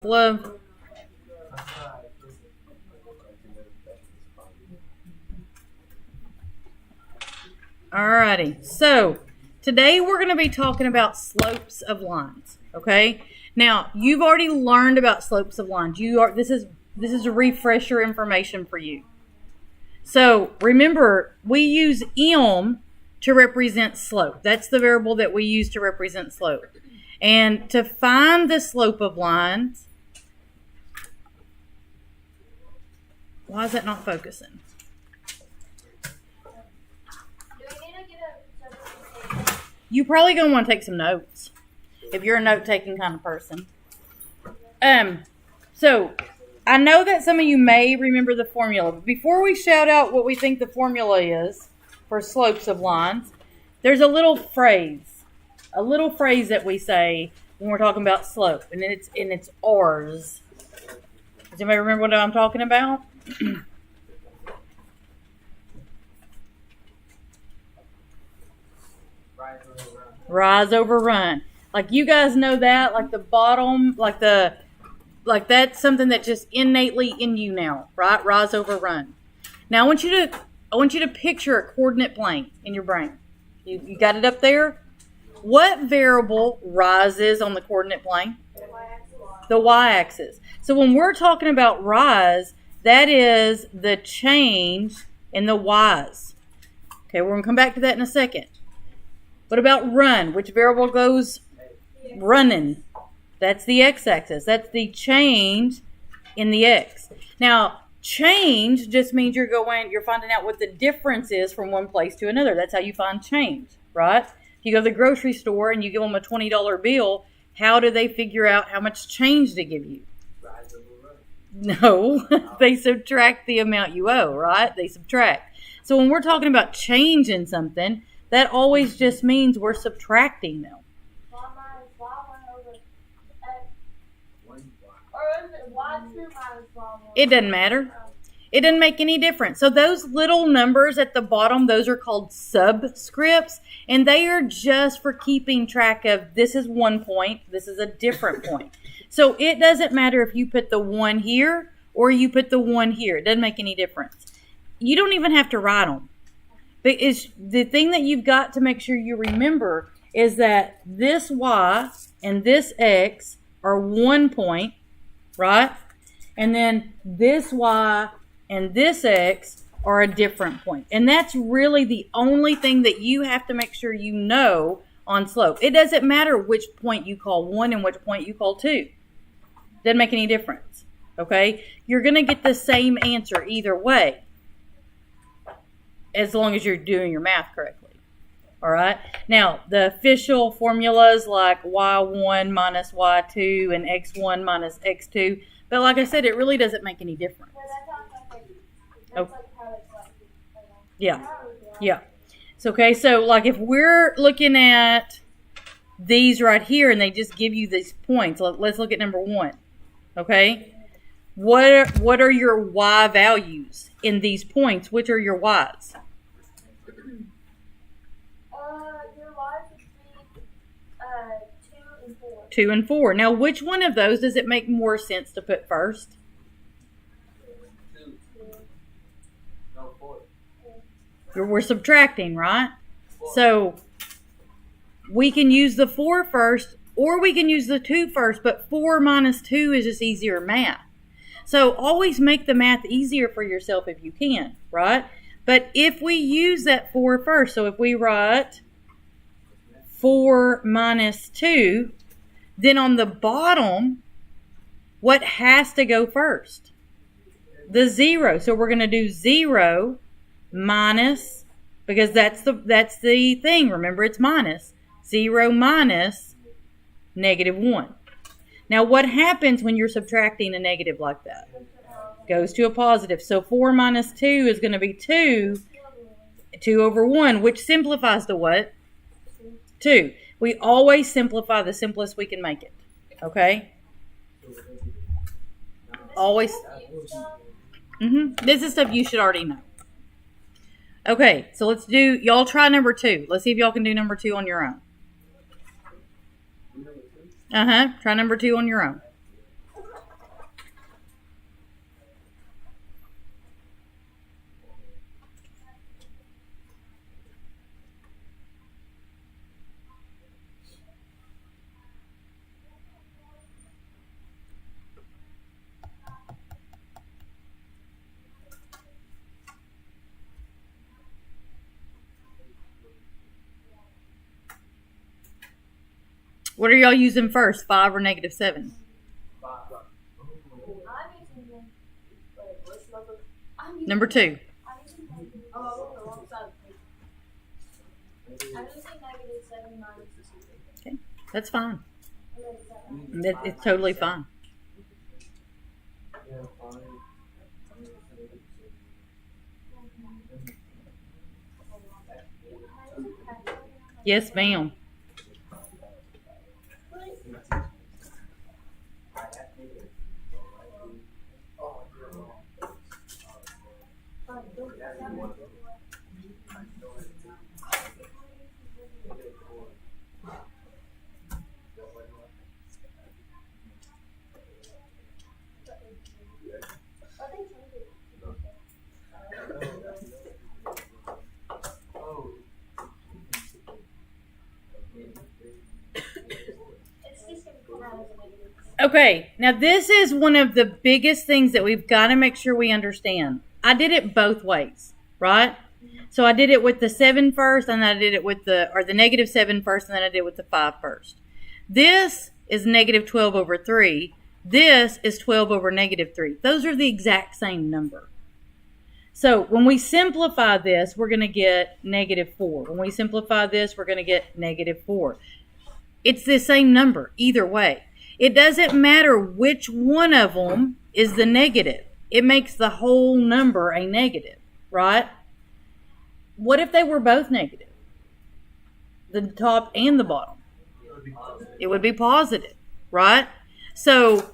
Love. Alrighty. So today we're going to be talking about slopes of lines. Okay. Now you've already learned about slopes of lines. This is a refresher information for you. So remember, we use m to represent slope. That's the variable that we use to represent slope. And to find the slope of lines, why is that not focusing? You probably gonna want to take some notes if you're a note-taking kind of person. So I know that some of you may remember the formula, but before we shout out what we think the formula is for slopes of lines, there's a little phrase that we say when we're talking about slope, and it's R's. Does anybody remember what I'm talking about? Rise over run. Like you guys know that, like the bottom, like that's something that just innately in you now, right? Rise over run. Now I want you to picture a coordinate plane in your brain. You got it up there? What variable rises on the coordinate plane? The y-axis. So when we're talking about rise, that is the change in the y's. Okay, we're going to come back to that in a second. What about run? Which variable goes running? That's the x-axis. That's the change in the x. Now, change just means you're finding out what the difference is from one place to another. That's how you find change, right? If you go to the grocery store and you give them a $20 bill, how do they figure out how much change to give you? No, they subtract the amount you owe, right? They subtract. So when we're talking about change in something, that always just means we're subtracting them. It doesn't matter. It doesn't make any difference. So those little numbers at the bottom, those are called subscripts, and they are just for keeping track of this is one point, this is a different point. So it doesn't matter if you put the 1 here or you put the 1 here. It doesn't make any difference. You don't even have to write them. But the thing that you've got to make sure you remember is that this y and this x are 1 point, right? And then this y and this x are a different point. And that's really the only thing that you have to make sure you know on slope. It doesn't matter which point you call 1 and which point you call 2. Doesn't make any difference, okay? You're going to get the same answer either way, as long as you're doing your math correctly, all right? Now, the official formulas like y1 minus y2 and x1 minus x2, but like I said, it really doesn't make any difference. Oh. Yeah. So, okay, so like if we're looking at these right here and they just give you these points, let's look at number 1, okay? What are your y values in these points? Which are your y's? Your y's would be 2 and 4. 2 and 4. Now, which one of those does it make more sense to put first? 2. No, 4. We're subtracting, right? 4. So we can use the 4 first, or we can use the 2 first, but 4 minus 2 is just easier math. So always make the math easier for yourself if you can, right? But if we use that 4 first, so if we write 4 minus 2, then on the bottom, what has to go first? The 0. So we're going to do 0 minus, because that's the thing. Remember, it's minus. 0 minus negative 1. Now, what happens when you're subtracting a negative like that? Goes to a positive. So 4 minus 2 is going to be 2 over 1, which simplifies to what? 2. We always simplify the simplest we can make it. Okay? Always. This is stuff you should already know. Okay, so y'all try number 2. Let's see if y'all can do number 2 on your own. Number 2? Try number 2 on your own. What are y'all using first, 5 or negative 7? Number 2. I'm using negative 7 minus 2. Okay, that's fine. It's totally fine. Yes, ma'am. Okay, now this is one of the biggest things that we've got to make sure we understand. I did it both ways, right? So I did it with the 7 first, and I did it with the negative 7 first, and then I did it with the 5 first. This is negative 12 over 3. This is 12 over negative 3. Those are the exact same number. So when we simplify this, we're going to get negative 4. When we simplify this, we're going to get negative 4. It's the same number either way. It doesn't matter which one of them is the negative. It makes the whole number a negative, right? What if they were both negative? The top and the bottom. It would be positive, right? So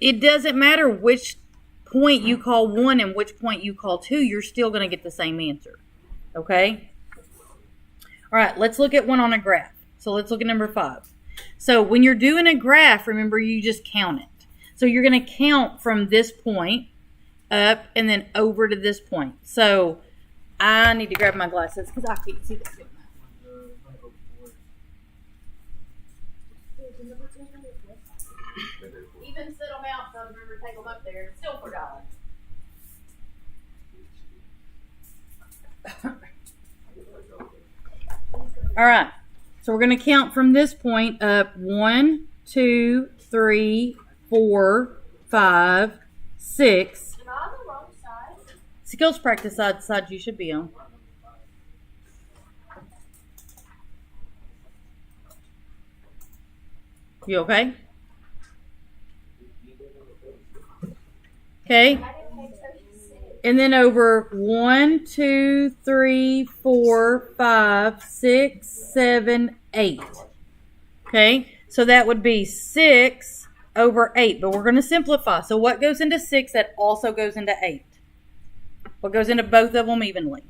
it doesn't matter which point you call 1 and which point you call 2. You're still going to get the same answer, okay? All right, let's look at one on a graph. So let's look at number 5. So when you're doing a graph, remember you just count it. So you're going to count from this point up and then over to this point. So I need to grab my glasses because I can't see that good enough. Even set them out so I remember to take them up there. Still forgot. All right. So we're going to count from this point up 1, 2, 3, 4, 5, 6. Am I on the wrong side? Skills practice side you should be on. You okay? Okay. And then over 1, 2, 3, 4, 5, 6, 7, 8. Okay, so that would be 6 over 8, but we're going to simplify. So what goes into 6 that also goes into 8? What goes into both of them evenly?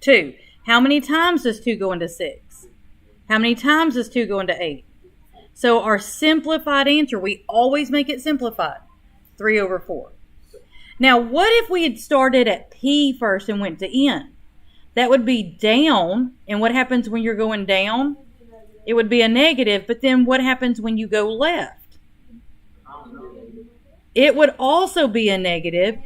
2. How many times does 2 go into 6? How many times does 2 go into 8? So our simplified answer, we always make it simplified. 3 over 4. Now, what if we had started at P first and went to N? That would be down. And what happens when you're going down? It would be a negative. But then what happens when you go left? It would also be a negative.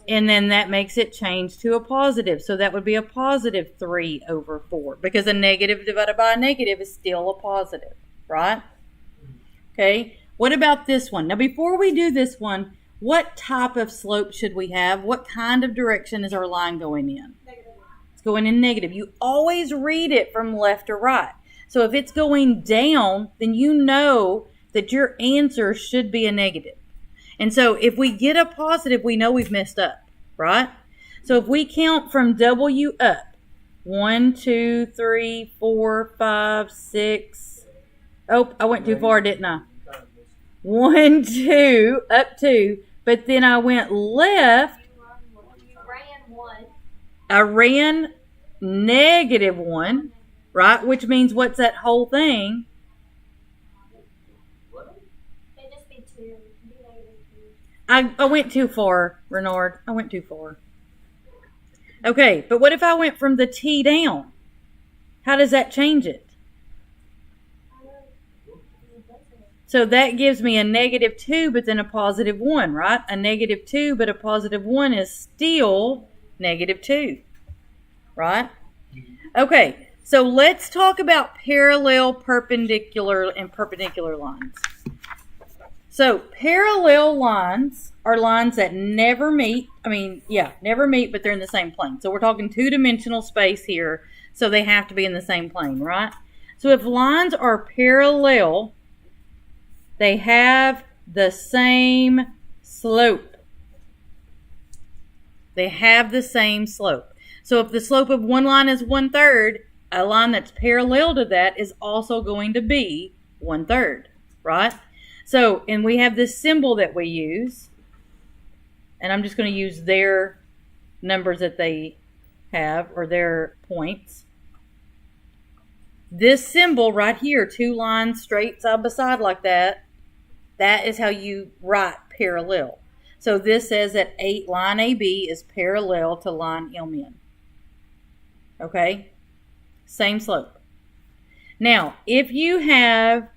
And then that makes it change to a positive. So that would be a positive 3 over 4. Because a negative divided by a negative is still a positive. Right? Okay. What about this one? Now, before we do this one, what type of slope should we have? What kind of direction is our line going in? Negative. It's going in negative. You always read it from left to right. So if it's going down, then you know that your answer should be a negative. And so if we get a positive, we know we've messed up, right? So if we count from W up, 1, 2, 3, 4, 5, 6. Oh, I went too far, didn't I? 1, 2, up 2. But then I went left. You ran 1. I ran negative 1, right? Which means what's that whole thing? It'd just be 2. Be negative 2. I went too far, Renard. I went too far. Okay, but what if I went from the T down? How does that change it? So that gives me a negative 2, but then a positive 1, right? A negative 2, but a positive 1 is still negative 2, right? Okay, So let's talk about parallel, perpendicular, and perpendicular lines. So parallel lines are lines that never meet. Never meet, but they're in the same plane. So we're talking two-dimensional space here, so they have to be in the same plane, right? So if lines are parallel, they have the same slope. They have the same slope. So if the slope of one line is 1/3, a line that's parallel to that is also going to be 1/3, right? So, and we have this symbol that we use, and I'm just going to use their numbers that they have, or their points. This symbol right here, two lines straight side by side like that, that is how you write parallel. So this says that line AB is parallel to line MN. Okay? Same slope. Now, if you have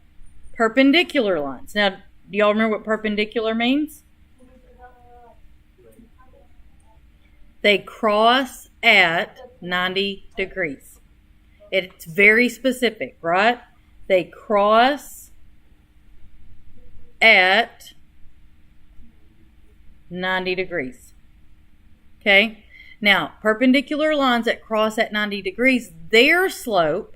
perpendicular lines. Now, do y'all remember what perpendicular means? They cross at 90 degrees. It's very specific, right? They cross at 90 degrees. Okay? Now, perpendicular lines that cross at 90 degrees, their slope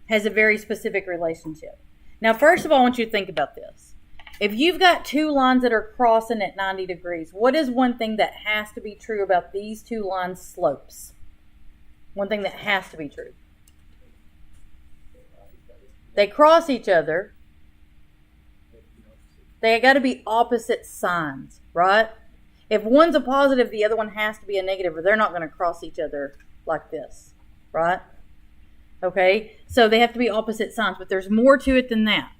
has a very specific relationship. Now, first of all, I want you to think about this. If you've got two lines that are crossing at 90 degrees, what is one thing that has to be true about these two lines' slopes? One thing that has to be true. They cross each other. They got to be opposite signs, right? If one's a positive, the other one has to be a negative, or they're not going to cross each other like this, right? Okay, so they have to be opposite signs, but there's more to it than that.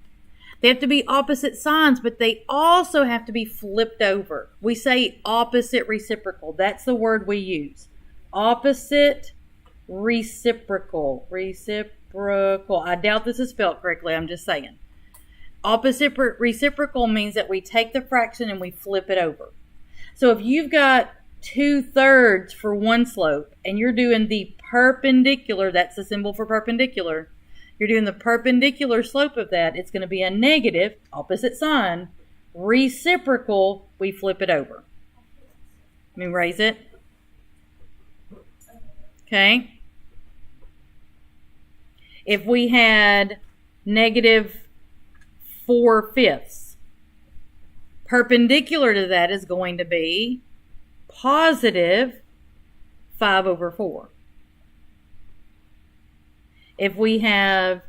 They have to be opposite signs, but they also have to be flipped over. We say opposite reciprocal. That's the word we use. Opposite reciprocal. Reciprocal. I doubt this is spelled correctly. I'm just saying. Opposite reciprocal means that we take the fraction and we flip it over. So if you've got 2/3 for one slope and you're doing the perpendicular, that's the symbol for perpendicular, you're doing the perpendicular slope of that, it's going to be a negative, opposite sign, reciprocal, we flip it over. Let me raise it. Okay. If we had -4/5, perpendicular to that is going to be positive 5/4. If we have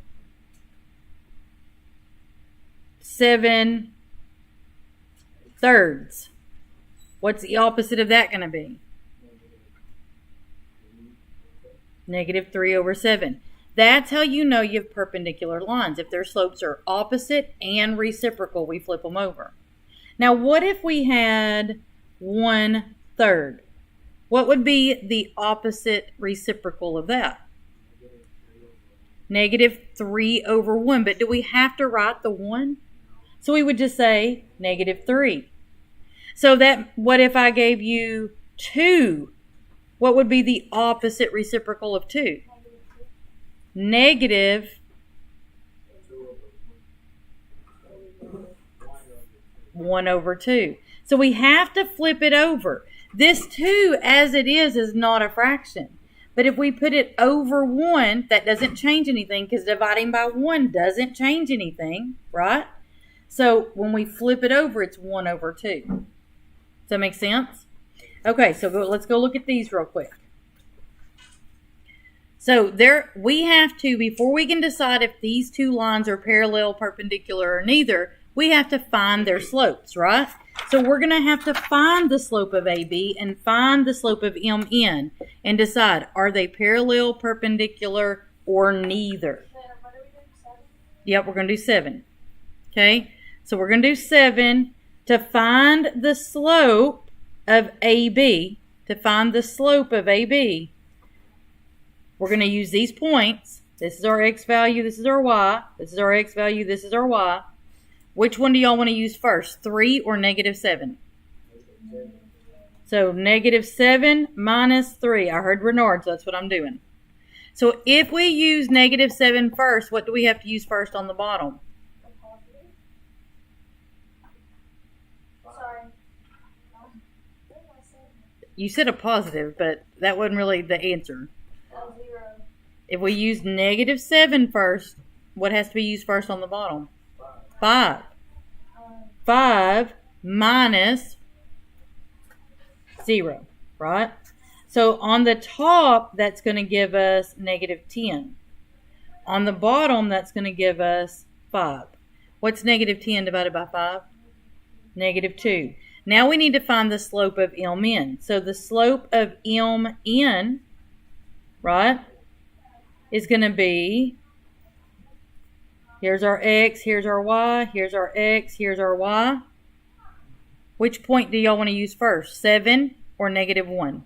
7/3, what's the opposite of that going to be? -3/7. That's how you know you have perpendicular lines. If their slopes are opposite and reciprocal, we flip them over. Now, what if we had 1/3? What would be the opposite reciprocal of that? -3/1. But do we have to write the 1? So we would just say -3. So that, what if I gave you 2? What would be the opposite reciprocal of 2? -1/2. So we have to flip it over. This 2, as it is not a fraction. But if we put it over 1, that doesn't change anything because dividing by 1 doesn't change anything, right? So when we flip it over, it's 1/2. Does that make sense? Okay, so let's go look at these real quick. So we have to, before we can decide if these two lines are parallel, perpendicular, or neither, we have to find their slopes, right? So we're going to have to find the slope of AB and find the slope of MN and decide, are they parallel, perpendicular, or neither? Yep, we're going to do 7. Okay, so we're going to do 7 to find the slope of AB. To find the slope of AB, we're going to use these points. This is our x value, this is our y. This is our x value, this is our y. Which one do y'all want to use first, 3 or -7? So -7 minus 3. I heard Renard, so that's what I'm doing. So if we use -7 first, what do we have to use first on the bottom? A positive. Sorry. What am I saying? You said a positive, but that wasn't really the answer. A 0. If we use -7 first, what has to be used first on the bottom? 5. 5 minus 0, right? So on the top, that's going to give us -10. On the bottom, that's going to give us 5. What's -10 divided by 5? -2. Now we need to find the slope of MN. So the slope of MN, right, is going to be, here's our X, here's our Y, here's our X, here's our Y. Which point do y'all want to use first, 7 or -1?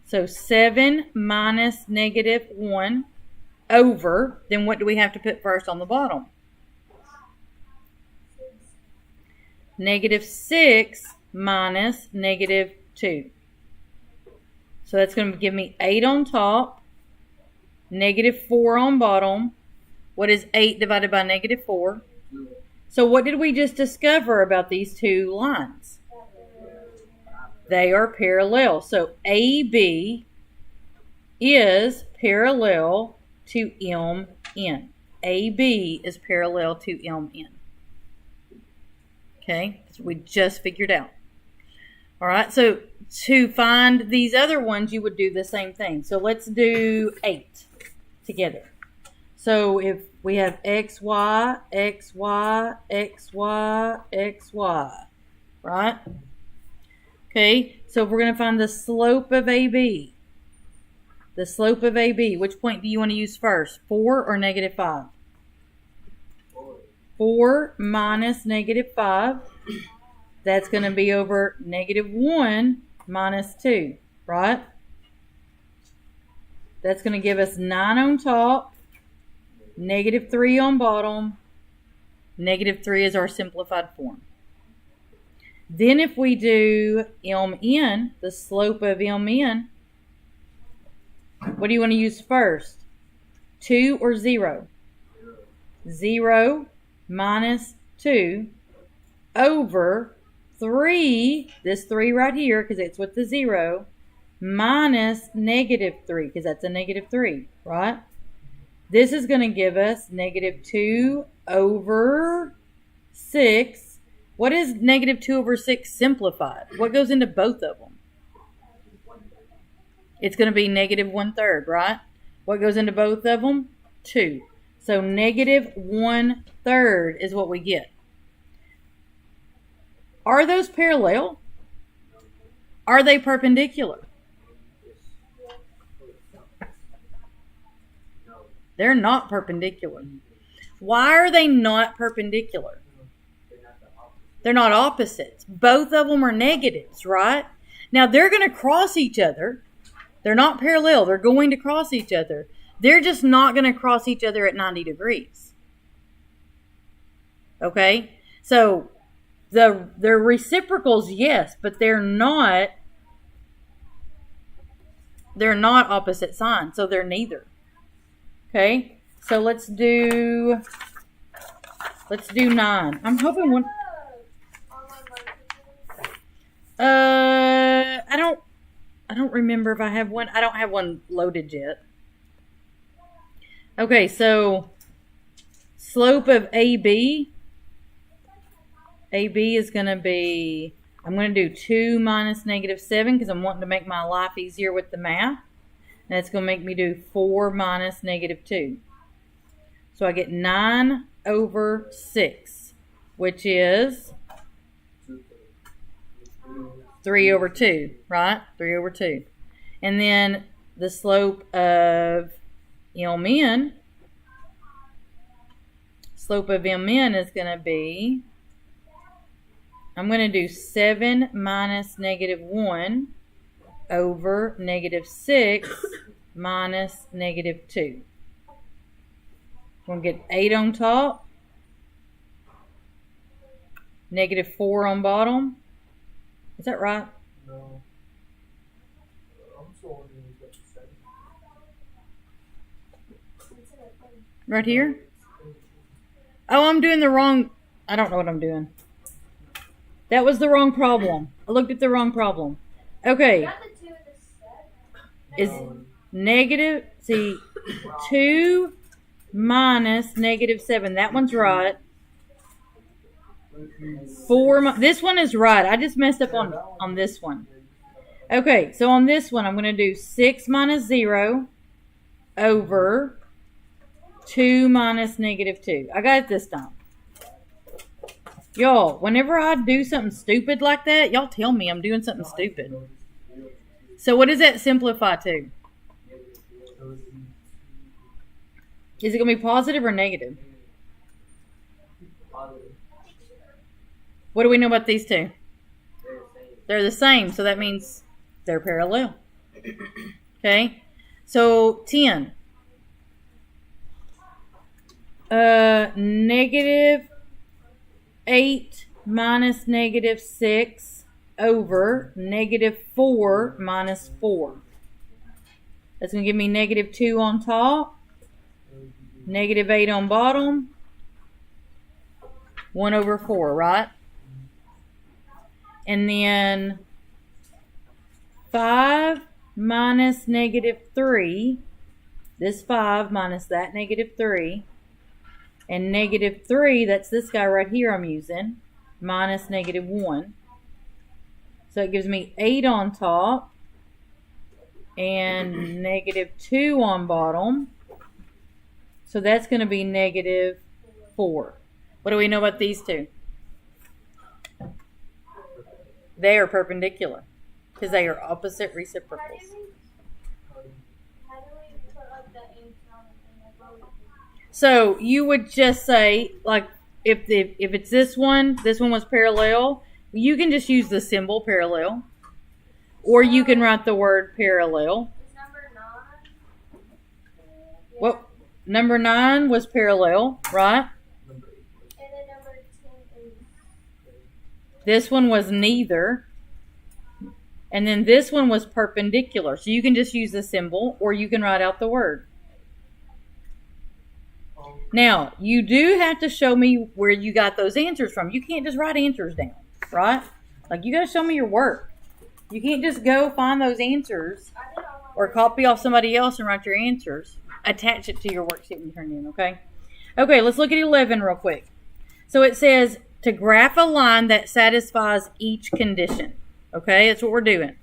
So 7 minus -1 over, then what do we have to put first on the bottom? -6 minus -2. So that's going to give me 8 on top, -4 on bottom. What is 8 divided by -4? So what did we just discover about these two lines? They are parallel. So AB is parallel to MN. AB is parallel to MN. Okay, so we just figured out. All right, so to find these other ones, you would do the same thing. So let's do 8 together. So if we have XY, XY, XY, XY, right? Okay, so if we're going to find the slope of AB, which point do you want to use first, 4 or -5? 4 minus -5, that's going to be over -1 minus 2, right? That's going to give us 9 on top, -3 on bottom. -3 is our simplified form. Then if we do MN, the slope of MN, what do you want to use first? 2 or 0? 0 minus 2 over 3, this 3 right here, because it's with the 0, minus -3, because that's a -3, right? This is going to give us -2 over 6. What is -2 over 6 simplified? What goes into both of them? It's going to be -1/3, right? What goes into both of them? 2. So -1/3 is what we get. Are those parallel? Are they perpendicular? They're not perpendicular. Why are they not perpendicular? They're not opposites. Both of them are negatives, right? Now they're going to cross each other. They're not parallel. They're going to cross each other. They're just not going to cross each other at 90 degrees. Okay? So they're reciprocals, yes, but they're not opposite signs, so they're neither. Okay? So let's do 9. I'm hoping one. I don't remember if I have one. I don't have one loaded yet. Okay, so slope of AB. AB is going to be, I'm going to do 2 minus -7 because I'm wanting to make my life easier with the math. And that's going to make me do 4 minus -2. So I get 9 over 6, which is 3 over 2, right? 3 over 2. And then the slope of MN is going to be, I'm going to do 7 minus -1 over -6 minus -2. We're going to get 8 on top, -4 on bottom. Is that right? No. I'm still wondering what you said. Right here? Oh, I'm doing the wrong... I don't know what I'm doing. That was the wrong problem. I looked at the wrong problem. Okay. Got the 2 and the 7. Is negative... See, 2 minus negative 7. That one's right. 4... This one is right. I just messed up on this one. Okay, so on this one, I'm going to do 6 minus 0 over 2 minus negative 2. I got it this time. Y'all, whenever I do something stupid like that, y'all tell me I'm doing something stupid. So what does that simplify to? Is it going to be positive or negative? What do we know about these two? They're the same, so that means they're parallel. Okay, so 10. Negative 8 minus negative 6 over negative 4 minus 4. That's going to give me negative 2 on top, negative 8 on bottom, 1 over 4, right? And then 5 minus negative 3, this 5 minus that negative 3, and negative 3, that's this guy right here I'm using, minus negative 1. So it gives me 8 on top and negative 2 on bottom. So that's going to be negative 4. What do we know about these two? They are perpendicular because they are opposite reciprocals. How do we put like the answer on the thing as well? So you would just say, like, if it's this one was parallel, you can just use the symbol parallel. Or you can write the word parallel. Is number 9? Well, number 9 was parallel, right? And then number 10 is... This one was neither. And then this one was perpendicular. So you can just use the symbol or you can write out the word. Now, you do have to show me where you got those answers from. You can't just write answers down, right? Like, you got to show me your work. You can't just go find those answers or copy off somebody else and write your answers. Attach it to your worksheet when you turn it in, okay? Okay, let's look at 11 real quick. So it says to graph a line that satisfies each condition. Okay, that's what we're doing.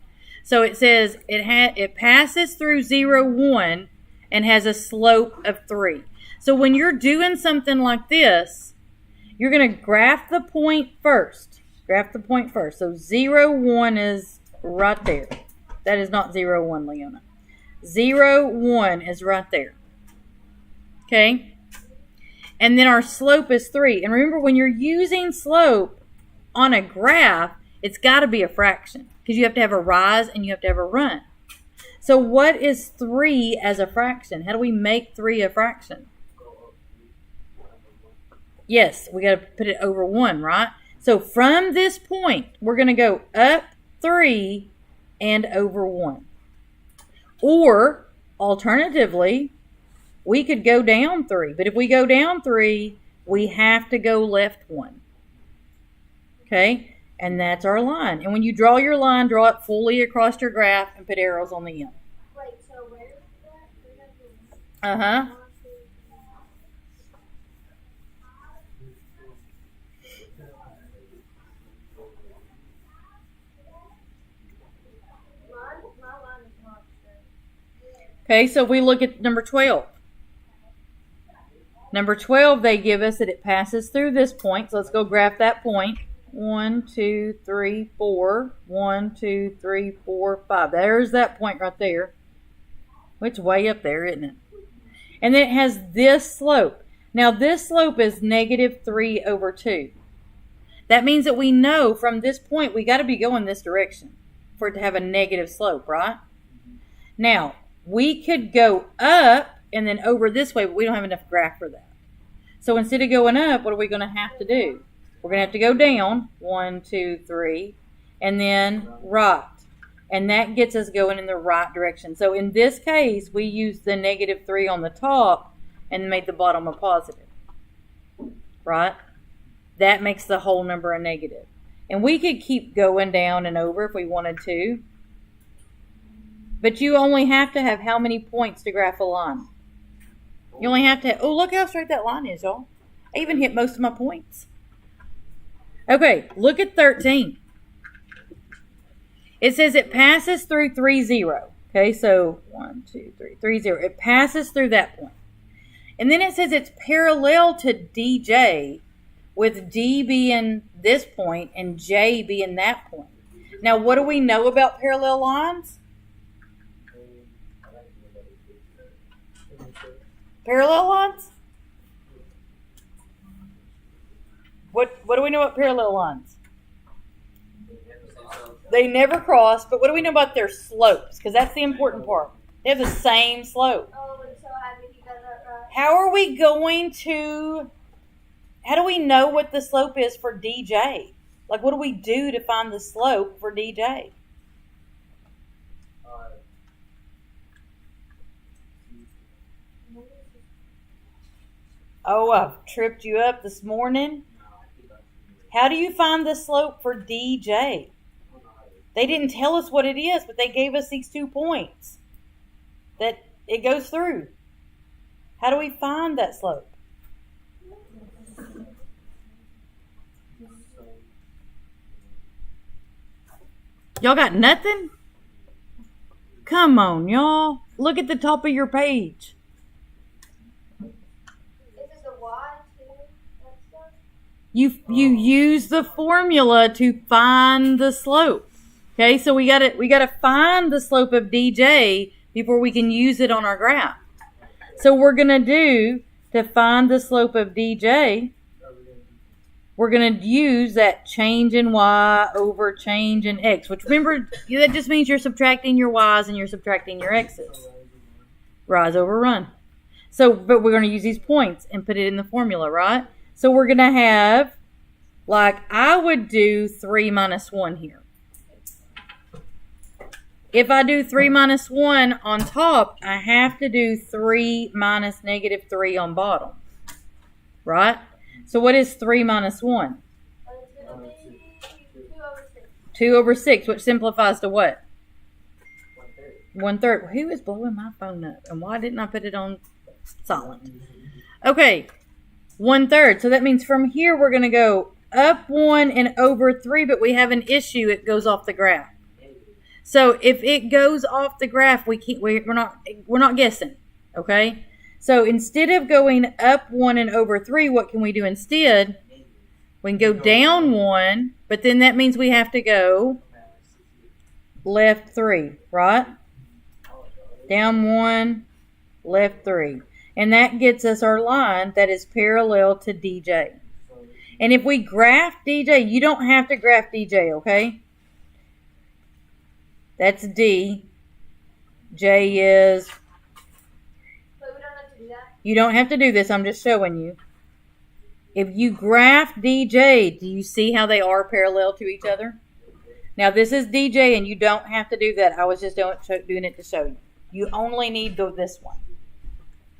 So it says it passes through 0, 1 and has a slope of 3. So when you're doing something like this, you're going to graph the point first. Graph the point first. So 0, 1 is right there. That is not 0, 1, Leona. 0, 1 is right there. Okay? And then our slope is 3. And remember, when you're using slope on a graph, it's got to be a fraction. Because you have to have a rise and you have to have a run. So what is 3 as a fraction? How do we make 3 a fraction? Yes, we got to put it over 1, right? So from this point, we're going to go up 3 and over 1. Or, alternatively, we could go down 3. But if we go down 3, we have to go left 1. Okay? And that's our line. And when you draw your line, draw it fully across your graph and put arrows on the end. Wait, so where is that? Uh-huh. My line is not straight. Okay, so we look at number 12. Number 12, they give us that it passes through this point. So let's go graph that point. 1, 2, 3, 4. 1, 2, 3, 4, 5. There's that point right there. It's way up there, isn't it? And then it has this slope. Now this slope is negative 3 over 2. That means that we know from this point we got to be going this direction for it to have a negative slope, right? Now, we could go up and then over this way, but we don't have enough graph for that. So instead of going up, what are we going to have to do? We're going to have to go down, 1, 2, 3, and then right. And that gets us going in the right direction. So in this case, we use the negative 3 on the top, and made the bottom a positive, right? That makes the whole number a negative. And we could keep going down and over if we wanted to. But you only have to have how many points to graph a line? You only have to, oh, look how straight that line is, y'all. I even hit most of my points. Okay, look at 13. It says it passes through 3, 0. Okay, so 1, 2, 3, 3, 0. It passes through that point. And then it says it's parallel to DJ, with D being this point and J being that point. Now, what do we know about parallel lines? Parallel lines? What do we know about parallel lines? They never cross, but what do we know about their slopes? Because that's the important part. They have the same slope. Oh, I'm so happy you got that right. How do we know what the slope is for DJ? Like, what do we do to find the slope for DJ? Oh, I've tripped you up this morning. How do you find the slope for DJ? They didn't tell us what it is, but they gave us these 2 points that it goes through. How do we find that slope? Y'all got nothing? Come on, y'all. Look at the top of your page. You use the formula to find the slope. Okay, so we gotta find the slope of DJ before we can use it on our graph. So we're gonna do, to find the slope of DJ, we're gonna use that change in Y over change in X, which, remember, that just means you're subtracting your Y's and you're subtracting your X's. Rise over run. So, but we're gonna use these points and put it in the formula, right? So we're going to have, like, I would do 3 minus 1 here. If I do 3 minus 1 on top, I have to do 3 minus negative 3 on bottom. Right? So what is 3 minus 1? 2 over 6, which simplifies to what? 1/3. Who is blowing my phone up? And why didn't I put it on silent? Okay. 1/3. So that means from here we're going to go up 1 and over 3, but we have an issue. It goes off the graph. So if it goes off the graph, we're not guessing. Okay? So instead of going up 1 and over 3, what can we do instead? We can go down 1, but then that means we have to go left 3, right? Down 1, left 3. And that gets us our line that is parallel to DJ. And if we graph DJ, you don't have to graph DJ, okay? That's D. J is... But we don't have to do that. You don't have to do this. I'm just showing you. If you graph DJ, do you see how they are parallel to each other? Now, this is DJ, and you don't have to do that. I was just doing it to show you. You only need this one.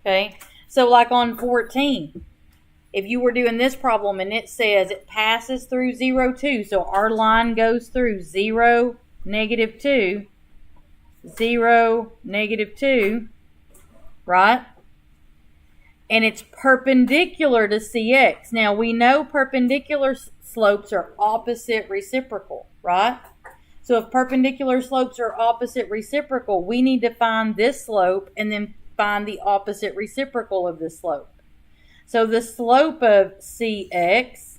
Okay, so like on 14, if you were doing this problem and it says it passes through 0, 2, so our line goes through 0, negative 2, 0, negative 2, right? And it's perpendicular to CX. Now, we know perpendicular slopes are opposite reciprocal, right? So if perpendicular slopes are opposite reciprocal, we need to find this slope and then find the opposite reciprocal of this slope. So the slope of CX,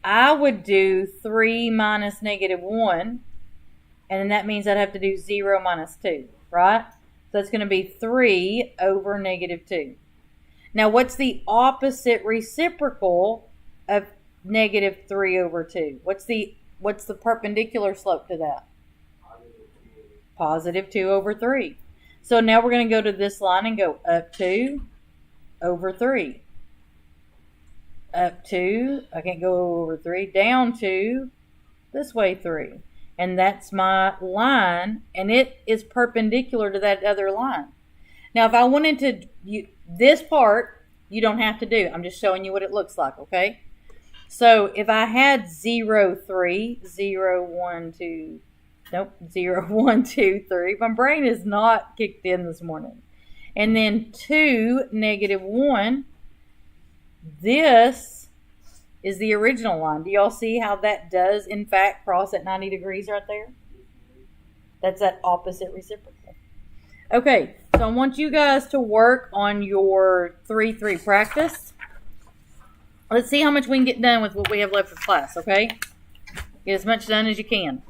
I would do 3 minus negative 1, and then that means I'd have to do 0 minus 2, right? So it's going to be 3 over negative 2. Now, what's the opposite reciprocal of negative 3 over 2? What's the perpendicular slope to that? Positive 2 over 3. So now we're going to go to this line and go up 2 over 3. Up 2, I can't go over 3, down 2, this way 3. And that's my line, and it is perpendicular to that other line. Now, if I wanted to, this part, you don't have to do. I'm just showing you what it looks like, okay? So, if I had 0, 3, 0, 1, 2, nope, 0, 1, 2, 3. My brain is not kicked in this morning. And then 2, negative 1. This is the original line. Do y'all see how that does, in fact, cross at 90 degrees right there? That's that opposite reciprocal. Okay, so I want you guys to work on your 3-3 practice. Let's see how much we can get done with what we have left of class, okay? Get as much done as you can.